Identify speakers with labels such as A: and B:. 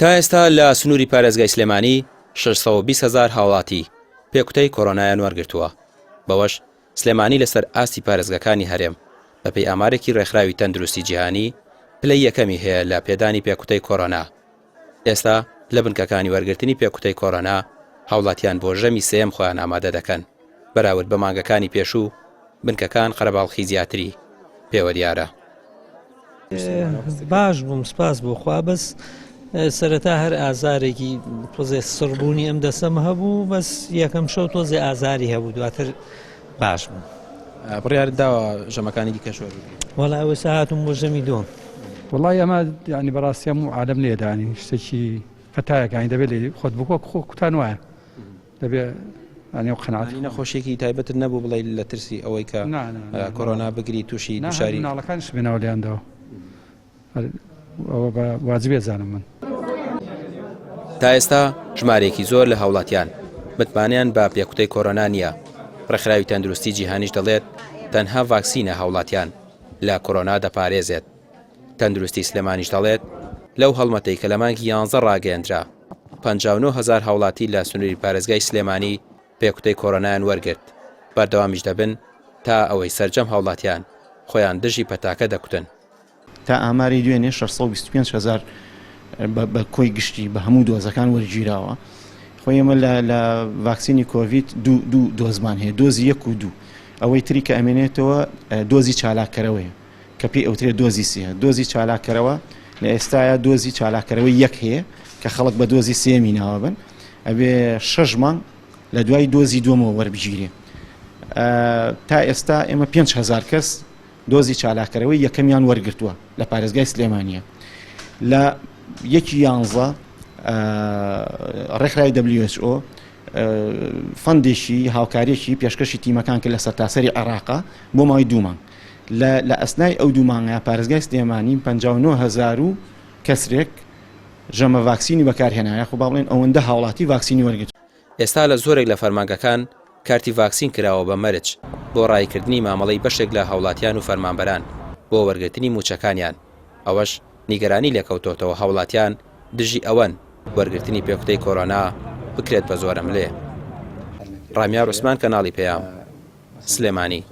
A: تا ئێستا لە سنووری پارێزگای سلێمانی 620,000 هاوڵاتی پێکوتەی کۆرۆنایان وەرگرتووە. بەوەش سلێمانی لەسەر ئاستی پارێزگەکانی هەرێم بەپێی ئامارێکی ڕێکخراوی تەندروستی جیهانی پلەی یەکەمی هەیە لە پێدانی پێکوتەی کۆرۆنا. ئێستا لە بنکەکانی وەرگرتنی پێکوتەی کۆرۆنا هاوڵاتیان بۆ ژەمی سێم خۆیان ئامادە دەکەن. بەراورد بە مانگەکانی پێشوو بنکەکان قەرەباڵخی زیاتری پێوە دیارە.
B: باش بووم، سپاس بۆ خوا، بەس سەرەتا هەر ئازارێکی تۆزێ سڕبوونی ئەم دەسەم هەبوو، بەس یەکەم شەو تۆزێ ئازاری هەبوو، دواتر باش بووم.
A: بڕیارت داوە ژەمەکانی دیکە شۆر
B: وەڵا ئەوە ساهاتم بۆ ژەمی دووەم.
C: وڵی ئەمە ینی بەڕاستی هەموو عالەم لێدانی شتێکی فەتایەکانی دەبێت لێ خۆت بکۆ کوتان وایە دەبێت ئەنێ قەناعەتی
A: نەخۆشیێکی تایبەتت نەبوو بڵێ لە ترسی ئەوەی کە کۆرۆنا بگری تووشی دوشاری
C: ناڵەکانش بێنەوە لێیاندەوە. ئەوە بە واجبێ زانم من.
A: تا ئێستا ژمارێکی زۆر لە هاوڵاتیان متمانیان بە پێکوتەی کۆرۆنا نییە. ڕێکخراوی تەندروستی جیهانیش دەڵێت تەنها ڤاکسینە هاوڵاتیان لە کۆرۆنا دەپارێزێت. تەندروستی سلێمانیش دەڵێت لەو هەڵمەتەی کە لە مانگی 11 ڕاگەیەندرا 59,000 هاوڵاتی لە سنووری پارێزگای سلێمانی پێکوتەی کۆرۆنایان وەرگرت. بەردەوامیش دەبن تا ئەوەی سەرجەم هاوڵاتیان خۆیان دژی پەتاکە دەکوتن.
D: تا ئاماری دوێنێ 625,000 بە کۆی گشتی بە هەموو دۆزەکان وەرگیراوە. خۆی ئێمە لە ڤاکسینی کۆڤید دوو دۆزمان هەیە، دۆزی 1 و 2. ئەوەی تری کە ئەمێنێتەوە دۆزی چالاکەرەوەیە کە پێی ئەوترێت دۆزی سێ. دۆزی چالاکەرەوە لە ئێستاە دۆزی چالاکەرەوەی 1 هەیە کە خەڵک بە دۆزی سێمی ناوە بن، ئەبێ 6 مانگ لە دوای دۆزی دووەمەوە وەربگیرێ. تا ئێستا ئێمە 5,000 کەس دۆزی چالاکەرەوەی یەکەمیان وەرگرتووە لە پارێزگای سلێمانیە. لە 1/11 ڕێکخراوی WHO فەندێکی هاوکاریەکی پێشکەشی تیمەکان کرد لە سەرتاسەری عێراقا بۆ ماوەی 2 مانگ. لە ئەسنای ئەو 2 مانگە پارێزگای سلێمانی 59,000 کەسرێک ژەمە ڤاکسینی بەکارهێنایە. خۆ با بڵێن ئەوەندە هاوڵاتی ڤاکسینی وەرگرت.
A: ئێستا لە زۆرێک لە فەرمانگەکان کارتی ڤاکسین کراوە بە مەرج بۆ ڕایکردنی مامەڵەی بەشێک لە هاوڵاتیان و فەرمانبەران بۆ وەرگرتنی موچەکانیان. ئەوەش نیگەرانی لێکەوتۆتەوە هاوڵاتیان دژی ئەوەن وەرگرتنی پێکوتەی کۆرۆنا بکرێت بە زۆرە ملێ. ڕامیار عوسمان، کەناڵی پەیام، سلێمانی.